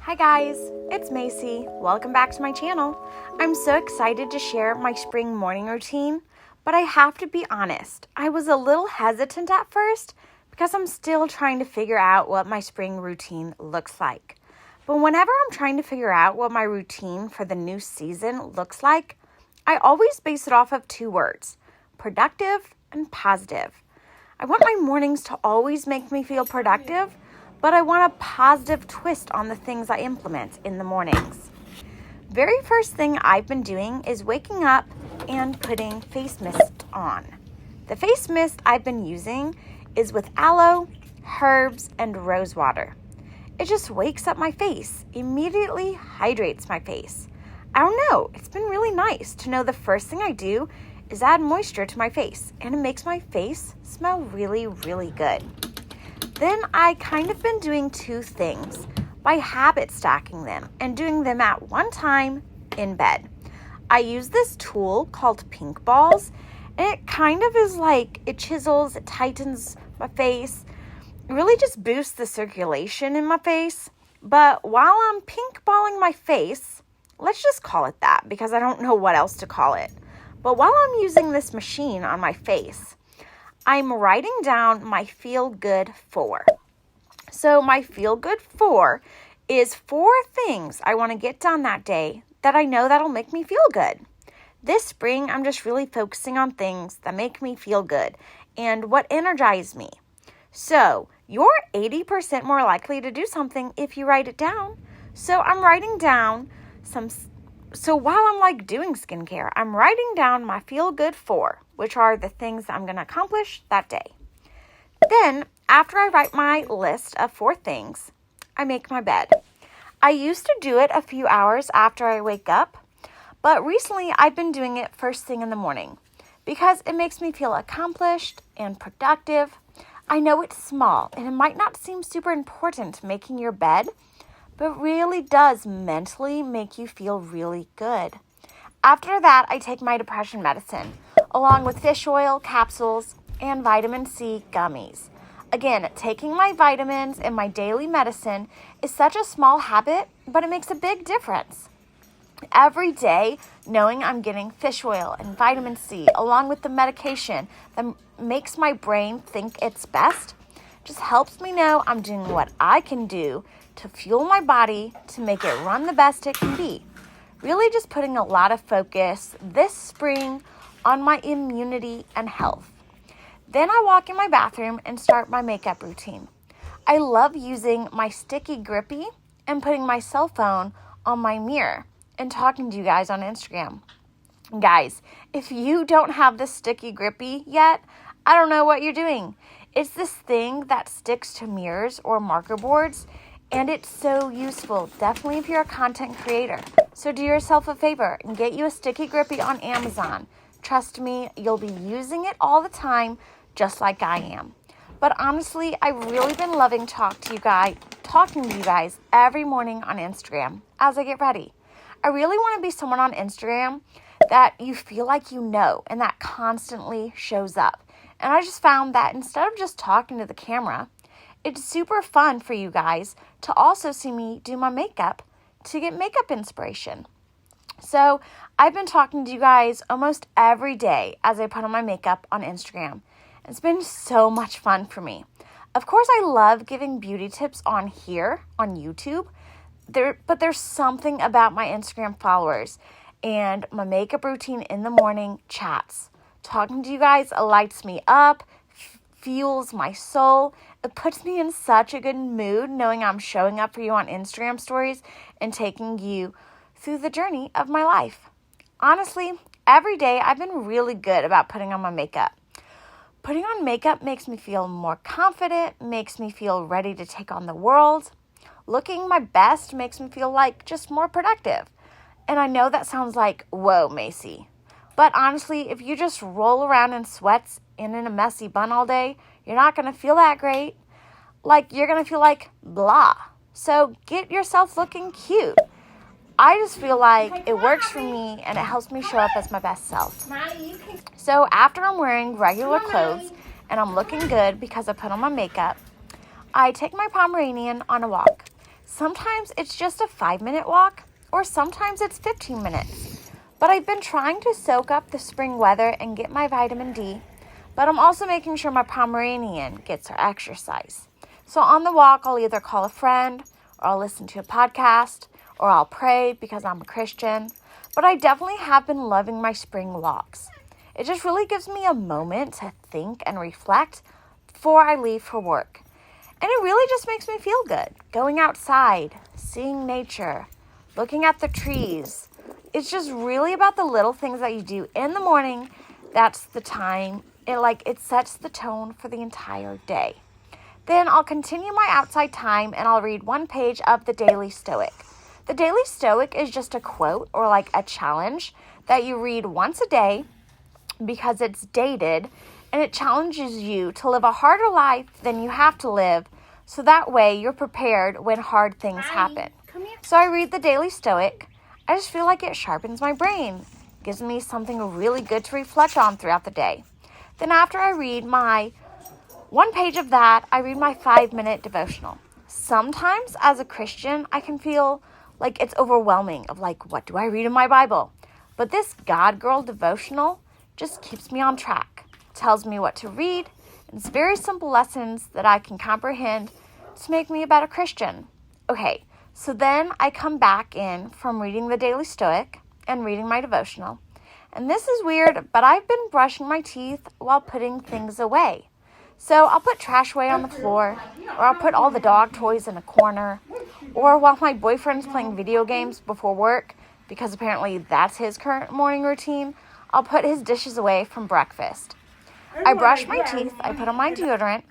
Hi guys, it's Macie. Welcome back to my channel. I'm so excited to share my spring morning routine, but I have to be honest, I was a little hesitant at first because I'm still trying to figure out what my spring routine looks like. But whenever I'm trying to figure out what my routine for the new season looks like, I always base it off of two words, productive and positive. I want my mornings to always make me feel productive, but I want a positive twist on the things I implement in the mornings. Very first thing I've been doing is waking up and putting face mist on. The face mist I've been using is with aloe, herbs, and rose water. It just wakes up my face, immediately hydrates my face. I don't know, it's been really nice to know the first thing I do is add moisture to my face, and it makes my face smell really, really good. Then I kind of been doing two things by habit stacking them and doing them at one time in bed. I use this tool called pink balls, and it kind of is like it chisels, it tightens my face, it really just boosts the circulation in my face. But while I'm pink balling my face, let's just call it that because I don't know what else to call it. But while I'm using this machine on my face, I'm writing down my feel good 4. So my feel good 4 is 4 things I want to get done that day that I know that'll make me feel good. This spring, I'm just really focusing on things that make me feel good and what energize me. So you're 80% more likely to do something if you write it down. So I'm writing down So while I'm doing skincare, I'm writing down my feel good 4, which are the things that I'm going to accomplish that day. Then, after I write my list of 4 things, I make my bed. I used to do it a few hours after I wake up, but recently I've been doing it first thing in the morning because it makes me feel accomplished and productive. I know it's small and it might not seem super important making your bed, but really does mentally make you feel really good. After that, I take my depression medicine, along with fish oil capsules and vitamin C gummies. Again, taking my vitamins and my daily medicine is such a small habit, but it makes a big difference. Every day, knowing I'm getting fish oil and vitamin C, along with the medication that makes my brain think it's best, just helps me know I'm doing what I can do to fuel my body to make it run the best it can be. Really just putting a lot of focus this spring on my immunity and health. Then I walk in my bathroom and start my makeup routine. I love using my sticky grippy and putting my cell phone on my mirror and talking to you guys on Instagram. Guys, if you don't have the sticky grippy yet, I don't know what you're doing. It's this thing that sticks to mirrors or marker boards, and it's so useful, definitely if you're a content creator. So do yourself a favor and get you a sticky grippy on Amazon. Trust me, you'll be using it all the time, just like I am. But honestly, I've really been loving talking to you guys every morning on Instagram as I get ready. I really want to be someone on Instagram that you feel like you know and that constantly shows up. And I just found that instead of just talking to the camera, it's super fun for you guys to also see me do my makeup to get makeup inspiration. So I've been talking to you guys almost every day as I put on my makeup on Instagram. It's been so much fun for me. Of course, I love giving beauty tips on here on YouTube, but there's something about my Instagram followers and my makeup routine in the morning chats. Talking to you guys lights me up, fuels my soul. It puts me in such a good mood knowing I'm showing up for you on Instagram stories and taking you through the journey of my life. Honestly, every day I've been really good about putting on my makeup. Putting on makeup makes me feel more confident, makes me feel ready to take on the world. Looking my best makes me feel like just more productive. And I know that sounds like, whoa, Macie. But honestly, if you just roll around in sweats and in a messy bun all day, you're not going to feel that great. You're going to feel like blah. So get yourself looking cute. I just feel like it works for me and it helps me show up as my best self. So after I'm wearing regular clothes and I'm looking good because I put on my makeup, I take my Pomeranian on a walk. Sometimes it's just a 5-minute walk, or sometimes it's 15 minutes. But I've been trying to soak up the spring weather and get my vitamin D, but I'm also making sure my Pomeranian gets her exercise. So on the walk, I'll either call a friend, or I'll listen to a podcast, or I'll pray because I'm a Christian. But I definitely have been loving my spring walks. It just really gives me a moment to think and reflect before I leave for work. And it really just makes me feel good. Going outside, seeing nature, looking at the trees. It's just really about the little things that you do in the morning. That's the time. It sets the tone for the entire day. Then I'll continue my outside time and I'll read one page of the Daily Stoic. The Daily Stoic is just a quote or like a challenge that you read once a day because it's dated, and it challenges you to live a harder life than you have to live, so that way you're prepared when hard things happen. So I read the Daily Stoic. I just feel like it sharpens my brain, gives me something really good to reflect on throughout the day. Then after I read my one page of that, I read my 5-minute devotional. Sometimes as a Christian, I can feel like it's overwhelming of like, what do I read in my Bible? But this God Girl devotional just keeps me on track, tells me what to read, and it's very simple lessons that I can comprehend to make me a better Christian. Okay, so then I come back in from reading the Daily Stoic and reading my devotional. And this is weird, but I've been brushing my teeth while putting things away. So I'll put trash away on the floor, or I'll put all the dog toys in a corner, or while my boyfriend's playing video games before work, because apparently that's his current morning routine, I'll put his dishes away from breakfast. I brush my teeth, I put on my deodorant,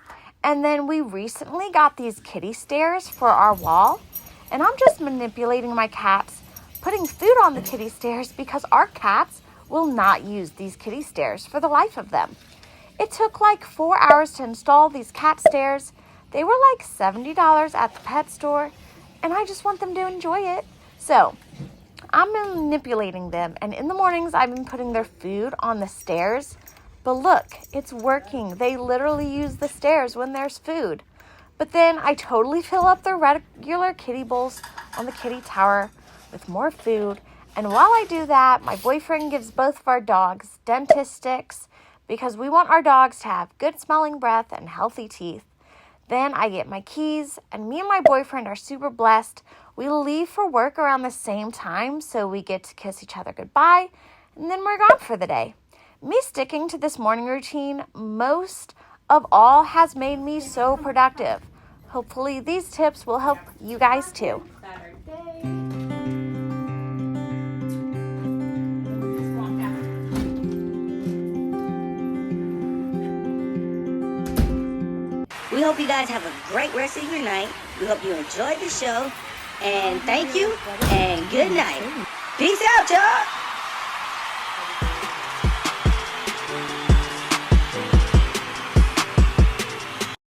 and then we recently got these kitty stairs for our wall, and I'm just manipulating my cats, putting food on the kitty stairs because our cats will not use these kitty stairs for the life of them. It took like 4 hours to install these cat stairs. They were like $70 at the pet store, and I just want them to enjoy it. So I'm manipulating them, and in the mornings I've been putting their food on the stairs. But look, it's working. They literally use the stairs when there's food. But then I totally fill up their regular kitty bowls on the kitty tower with more food. And while I do that, my boyfriend gives both of our dogs dentist sticks because we want our dogs to have good smelling breath and healthy teeth. Then I get my keys, and me and my boyfriend are super blessed. We leave for work around the same time, so we get to kiss each other goodbye, and then we're gone for the day. Me sticking to this morning routine most of all has made me so productive. Hopefully these tips will help you guys too. We hope you guys have a great rest of your night. We hope you enjoyed the show. And thank you and good night. Peace out, y'all.